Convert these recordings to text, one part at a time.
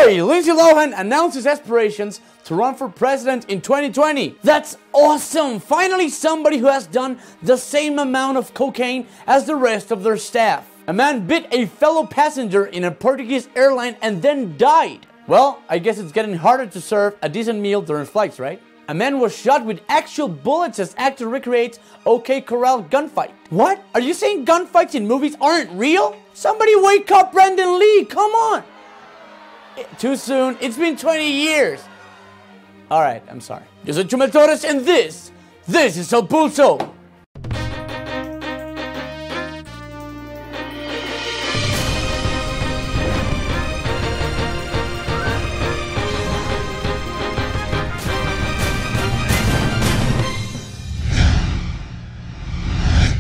Hey, Lindsay Lohan announces aspirations to run for president in 2020. That's awesome! Finally somebody who has done the same amount of cocaine as the rest of their staff. A man bit a fellow passenger in a Portuguese airline and then died. Well, I guess it's getting harder to serve a decent meal during flights, right? A man was shot with actual bullets as actor recreates OK Corral gunfight. What? Are you saying gunfights in movies aren't real? Somebody wake up Brandon Lee, come on! Too soon, it's been 20 years. Alright, I'm sorry. Yo soy Chumel Torres and this is El Pulso.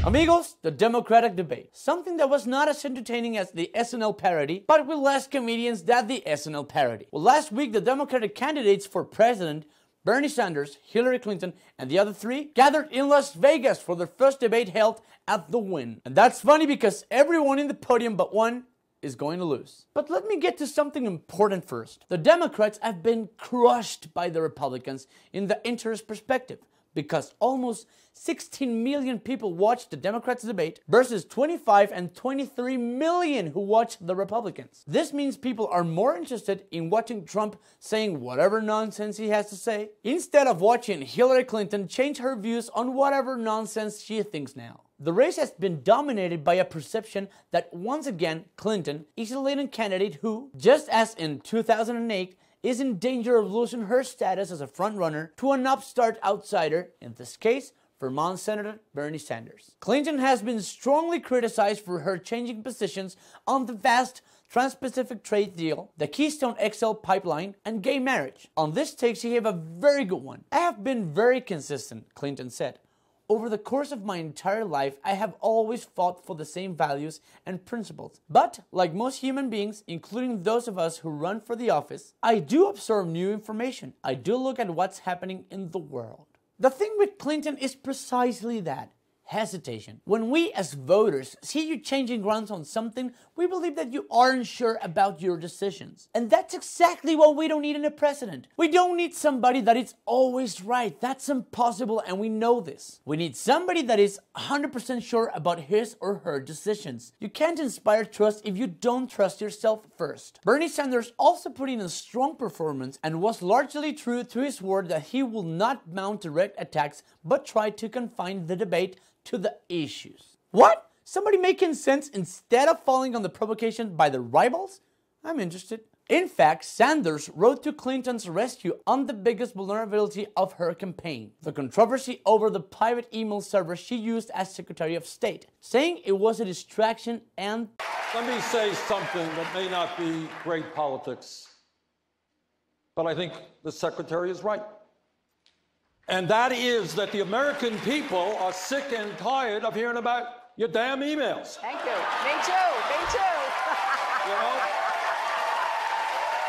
Amigos, the Democratic debate. Something that was not as entertaining as the SNL parody, but with less comedians than the SNL parody. Well, last week, the Democratic candidates for president, Bernie Sanders, Hillary Clinton, and the other three, gathered in Las Vegas for their first debate held at the Wynn. And that's funny because everyone in the podium but one is going to lose. But let me get to something important first. The Democrats have been crushed by the Republicans in the interest perspective, because almost 16 million people watched the Democrats debate versus 25 and 23 million who watched the Republicans. This means people are more interested in watching Trump saying whatever nonsense he has to say, instead of watching Hillary Clinton change her views on whatever nonsense she thinks now. The race has been dominated by a perception that once again Clinton is a leading candidate who, just as in 2008, is in danger of losing her status as a frontrunner to an upstart outsider, in this case, Vermont Senator Bernie Sanders. Clinton has been strongly criticized for her changing positions on the vast Trans-Pacific trade deal, the Keystone XL pipeline, and gay marriage. On this take, she gave a very good one. I have been very consistent, Clinton said. Over the course of my entire life, I have always fought for the same values and principles. But, like most human beings, including those of us who run for the office, I do absorb new information. I do look at what's happening in the world. The thing with Clinton is precisely that. Hesitation. When we as voters see you changing grounds on something, we believe that you aren't sure about your decisions. And that's exactly what we don't need in a president. We don't need somebody that is always right. That's impossible, and we know this. We need somebody that is 100% sure about his or her decisions. You can't inspire trust if you don't trust yourself first. Bernie Sanders also put in a strong performance and was largely true to his word that he will not mount direct attacks but try to confine the debate to the issues. What? Somebody making sense instead of falling on the provocation by the rivals? I'm interested. In fact, Sanders wrote to Clinton's rescue on the biggest vulnerability of her campaign, the controversy over the private email server she used as Secretary of State, saying it was a distraction and... Let me say something that may not be great politics, but I think the Secretary is right. And that is that the American people are sick and tired of hearing about your damn emails. Thank you. Me too. Me too. You know?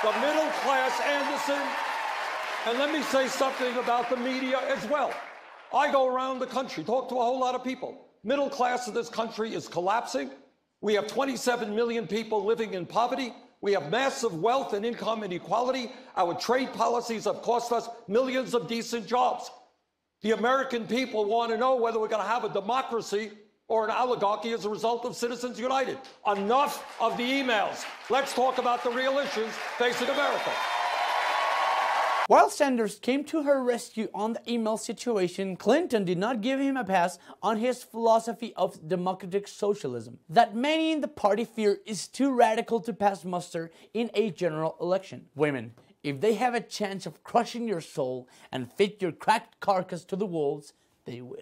The middle class, Anderson, and let me say something about the media as well. I go around the country, talk to a whole lot of people. Middle class of this country is collapsing. We have 27 million people living in poverty. We have massive wealth and income inequality. Our trade policies have cost us millions of decent jobs. The American people want to know whether we're going to have a democracy or an oligarchy as a result of Citizens United. Enough of the emails. Let's talk about the real issues facing America. While Sanders came to her rescue on the email situation, Clinton did not give him a pass on his philosophy of democratic socialism that many in the party fear is too radical to pass muster in a general election. Women, if they have a chance of crushing your soul and fit your cracked carcass to the wolves, they will.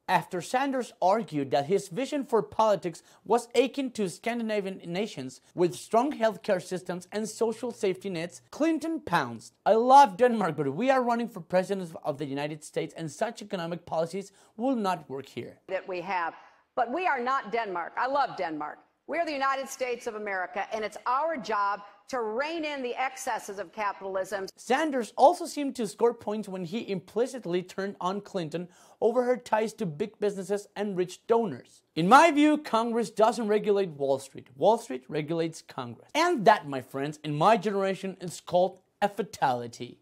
After Sanders argued that his vision for politics was akin to Scandinavian nations with strong healthcare systems and social safety nets, Clinton pounced. I love Denmark, but we are running for president of the United States and such economic policies will not work here. That we have. But we are not Denmark. I love Denmark. We are the United States of America, and it's our job to rein in the excesses of capitalism. Sanders also seemed to score points when he implicitly turned on Clinton over her ties to big businesses and rich donors. In my view, Congress doesn't regulate Wall Street. Wall Street regulates Congress. And that, my friends, in my generation is called a fatality.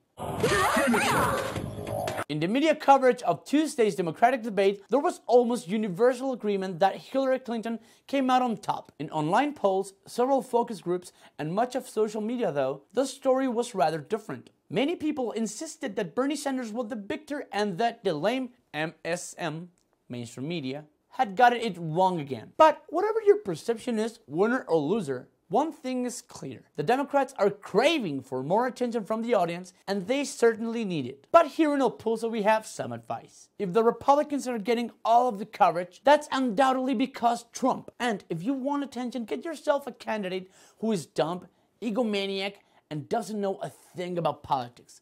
In the media coverage of Tuesday's Democratic debate, there was almost universal agreement that Hillary Clinton came out on top. In online polls, several focus groups, and much of social media though, the story was rather different. Many people insisted that Bernie Sanders was the victor and that the lame MSM, mainstream media, had gotten it wrong again. But whatever your perception is, winner or loser, one thing is clear. The Democrats are craving for more attention from the audience, and they certainly need it. But here in El Pulso, we have some advice. If the Republicans are getting all of the coverage, that's undoubtedly because Trump. And if you want attention, get yourself a candidate who is dumb, egomaniac, and doesn't know a thing about politics.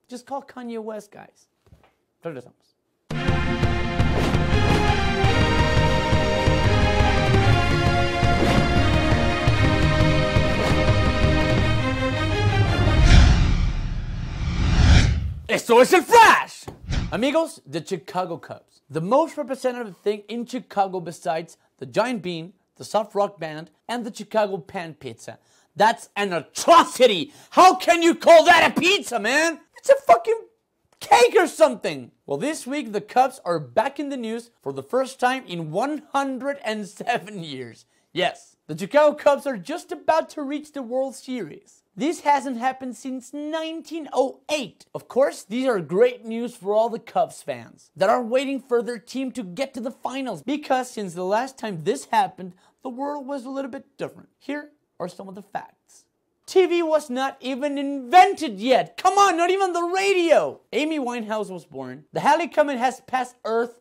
Just call Kanye West, guys. Regresamos. Esto es el Flash! Amigos, the Chicago Cubs. The most representative thing in Chicago besides the Giant Bean, the soft rock band, and the Chicago Pan Pizza. That's an atrocity! How can you call that a pizza, man? It's a fucking cake or something! Well, this week the Cubs are back in the news for the first time in 107 years. Yes, the Chicago Cubs are just about to reach the World Series. This hasn't happened since 1908. Of course, these are great news for all the Cubs fans that are waiting for their team to get to the finals, because since the last time this happened, the world was a little bit different. Here are some of the facts. TV was not even invented yet. Come on, not even the radio. Amy Winehouse was born. The Halley Comet has passed Earth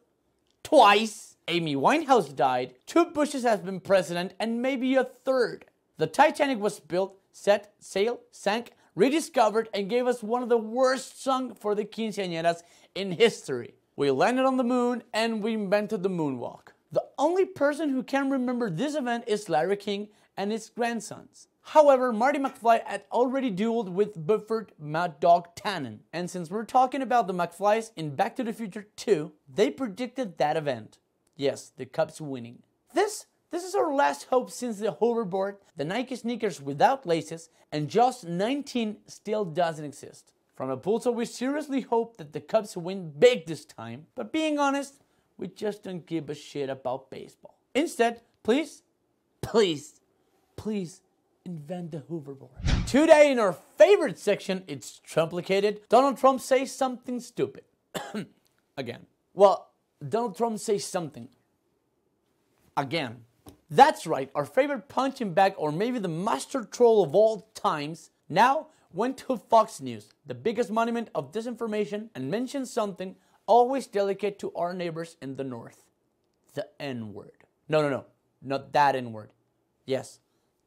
twice. Amy Winehouse died. 2 Bushes have been president, and maybe a third. The Titanic was built, set, sailed, sank, rediscovered, and gave us one of the worst songs for the quinceañeras in history. We landed on the moon, and we invented the moonwalk. The only person who can remember this event is Larry King and his grandsons. However, Marty McFly had already dueled with Buford Mad Dog Tannen. And since we're talking about the McFlys in Back to the Future 2, they predicted that event. Yes, the Cubs winning. This is our last hope since the hoverboard, the Nike sneakers without laces, and just 19 still doesn't exist. From a Pulso, we seriously hope that the Cubs win big this time, but being honest, we just don't give a shit about baseball. Instead, please invent the hoverboard. Today in our favorite section, it's Trumplicated. Donald Trump says something stupid. Again. Well, Donald Trump says something. Again. That's right, our favorite punching bag, or maybe the master troll of all times, now went to Fox News, the biggest monument of disinformation, and mentioned something always delicate to our neighbors in the north. The N-word. No, not that N-word. Yes,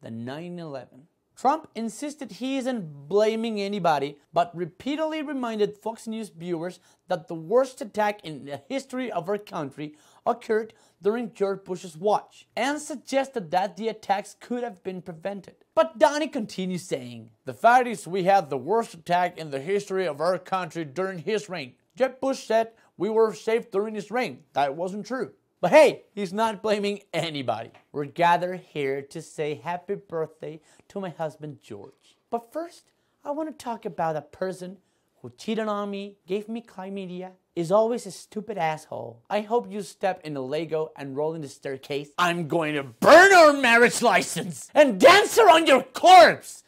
the 9/11. Trump insisted he isn't blaming anybody, but repeatedly reminded Fox News viewers that the worst attack in the history of our country occurred during George Bush's watch, and suggested that the attacks could have been prevented. But Donnie continues saying, "The fact is we had the worst attack in the history of our country during his reign. Jeb Bush said we were safe during his reign. That wasn't true." But hey, he's not blaming anybody. We're gathered here to say happy birthday to my husband George. But first, I want to talk about a person who cheated on me, gave me chlamydia, is always a stupid asshole. I hope you step in a Lego and roll in the staircase. I'm going to burn our marriage license and dance around your corpse.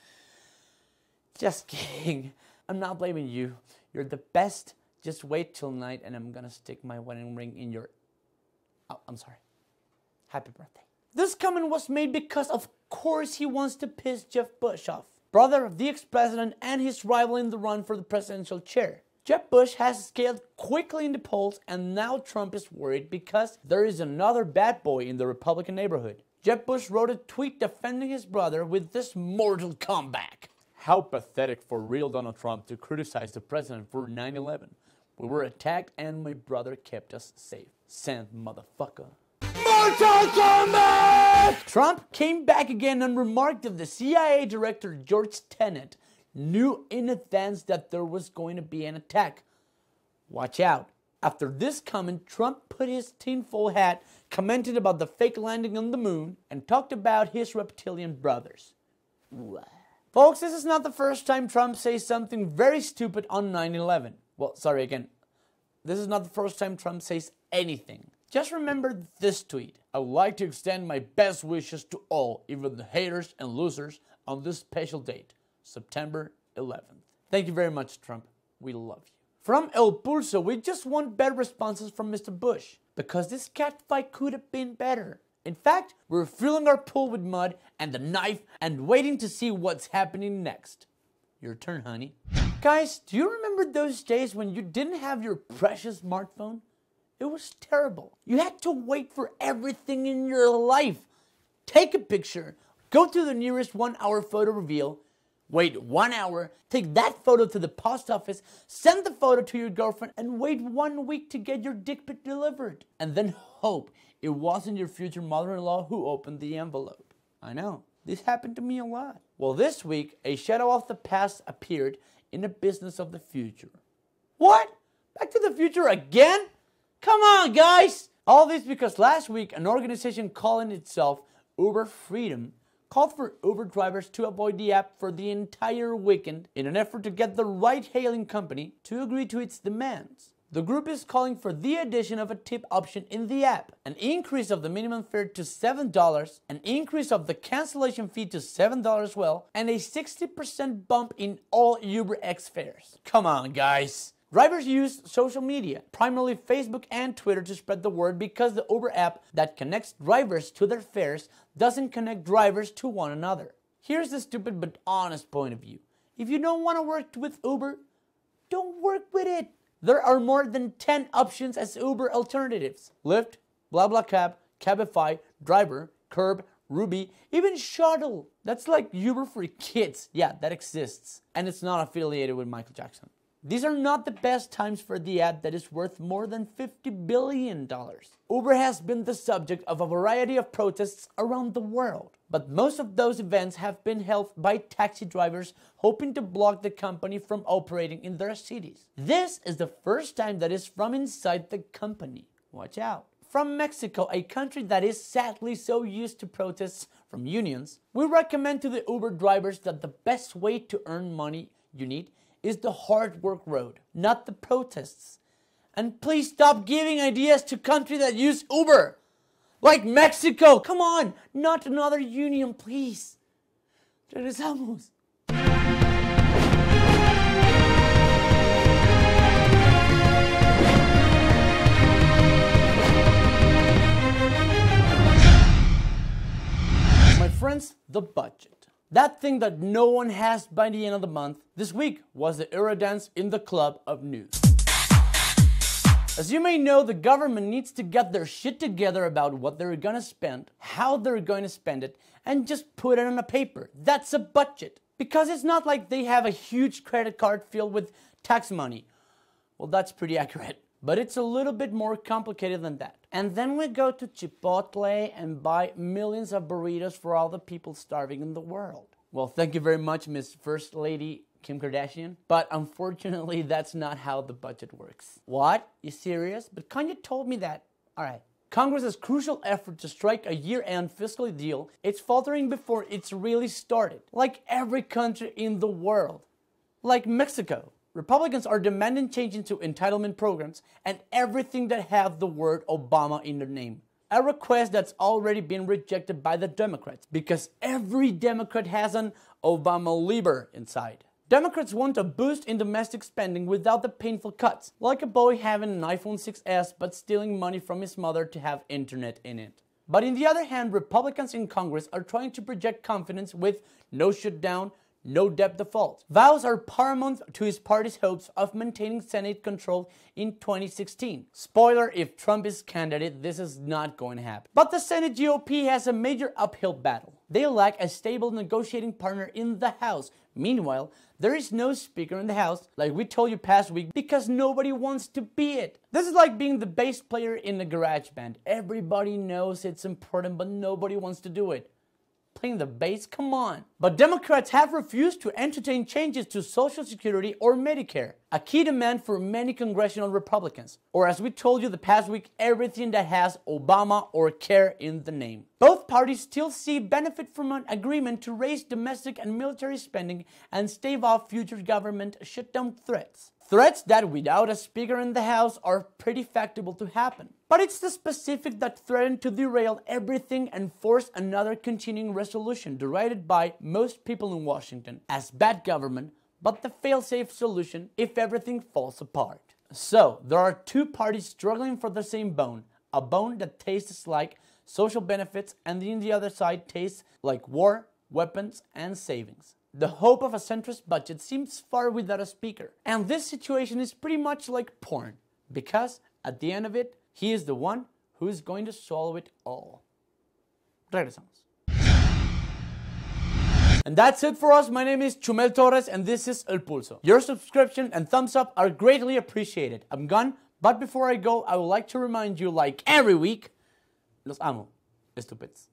Just kidding. I'm not blaming you. You're the best. Just wait till night and I'm gonna stick my wedding ring in your... Oh, I'm sorry. Happy birthday. This comment was made because of course he wants to piss Jeb Bush off, brother of the ex-president and his rival in the run for the presidential chair. Jeb Bush has scaled quickly in the polls, and now Trump is worried because there is another bad boy in the Republican neighborhood. Jeb Bush wrote a tweet defending his brother with this mortal comeback. "How pathetic for real Donald Trump to criticize the president for 9/11. We were attacked and my brother kept us safe. Send, motherfucker." Mortal Kombat! Trump came back again and remarked that the CIA director George Tenet knew in advance that there was going to be an attack. Watch out. After this comment, Trump put his tinfoil hat, commented about the fake landing on the moon, and talked about his reptilian brothers. Folks, this is not the first time Trump says something very stupid on 9/11. Well, sorry again. This is not the first time Trump says anything. Just remember this tweet. I would like to extend my best wishes to all, even the haters and losers, on this special date, September 11th. Thank you very much, Trump. We love you. From El Pulso, we just want better responses from Mr. Bush, because this catfight could have been better. In fact, we're filling our pool with mud and the knife and waiting to see what's happening next. Your turn, honey. Guys, do you remember those days when you didn't have your precious smartphone? It was terrible. You had to wait for everything in your life. Take a picture, go to the nearest 1-hour photo reveal, wait 1 hour, take that photo to the post office, send the photo to your girlfriend, and wait 1 week to get your dick pic delivered. And then hope it wasn't your future mother-in-law who opened the envelope. I know, this happened to me a lot. Well, this week, a shadow of the past appeared in the business of the future. What? Back to the future again? Come on, guys! All this because last week, an organization calling itself Uber Freedom called for Uber drivers to avoid the app for the entire weekend in an effort to get the ride-hailing company to agree to its demands. The group is calling for the addition of a tip option in the app, an increase of the minimum fare to $7, an increase of the cancellation fee to $7 as well, and a 60% bump in all UberX fares. Come on, guys. Drivers use social media, primarily Facebook and Twitter, to spread the word because the Uber app that connects drivers to their fares doesn't connect drivers to one another. Here's the stupid but honest point of view. If you don't want to work with Uber, don't work with it. There are more than 10 options as Uber alternatives. Lyft, BlaBlaCab, Cabify, Driver, Curb, Ruby, even Shuttle. That's like Uber for kids. Yeah, that exists. And it's not affiliated with Michael Jackson. These are not the best times for the app that is worth more than $50 billion. Uber has been the subject of a variety of protests around the world, but most of those events have been held by taxi drivers hoping to block the company from operating in their cities. This is the first time that is from inside the company. Watch out. From Mexico, a country that is sadly so used to protests from unions, we recommend to the Uber drivers that the best way to earn money you need is the hard work road, not the protests. And please stop giving ideas to countries that use Uber. Like Mexico. Come on, not another union, please. Regresamos. My friends, the budget. That thing that no one has by the end of the month, this week was the Euro dance in the club of news. As you may know, the government needs to get their shit together about what they're gonna spend, how they're going to spend it, and just put it on a paper. That's a budget. Because it's not like they have a huge credit card filled with tax money. Well, that's pretty accurate. But it's a little bit more complicated than that. And then we go to Chipotle and buy millions of burritos for all the people starving in the world. Well, thank you very much, Miss First Lady Kim Kardashian. But unfortunately, that's not how the budget works. What? You serious? But Kanye told me that. All right. Congress's crucial effort to strike a year-end fiscal deal, it's faltering before it's really started. Like every country in the world. Like Mexico. Republicans are demanding changes to entitlement programs and everything that have the word Obama in their name. A request that's already been rejected by the Democrats because every Democrat has an Obama-lieber inside. Democrats want a boost in domestic spending without the painful cuts, like a boy having an iPhone 6s but stealing money from his mother to have internet in it. But on the other hand, Republicans in Congress are trying to project confidence with no shutdown, no debt default. Vows are paramount to his party's hopes of maintaining Senate control in 2016. Spoiler, if Trump is candidate, this is not going to happen. But the Senate GOP has a major uphill battle. They lack a stable negotiating partner in the House. Meanwhile, there is no speaker in the House, like we told you past week, because nobody wants to be it. This is like being the bass player in a garage band. Everybody knows it's important, but nobody wants to do it. Playing the bass? Come on. But Democrats have refused to entertain changes to Social Security or Medicare, a key demand for many congressional Republicans. Or as we told you the past week, everything that has Obama or care in the name. Both parties still see benefit from an agreement to raise domestic and military spending and stave off future government shutdown threats. Threats that without a speaker in the House are pretty factible to happen. But it's the specific that threaten to derail everything and force another continuing resolution derided by most people in Washington as bad government, but the fail-safe solution if everything falls apart. So, there are two parties struggling for the same bone, a bone that tastes like social benefits and the other side tastes like war, weapons, and savings. The hope of a centrist budget seems far without a speaker. And this situation is pretty much like porn, because at the end of it, he is the one who is going to swallow it all. Regresamos. And that's it for us. My name is Chumel Torres and this is El Pulso. Your subscription and thumbs up are greatly appreciated. I'm gone, but before I go, I would like to remind you, like every week, los amo, estupids.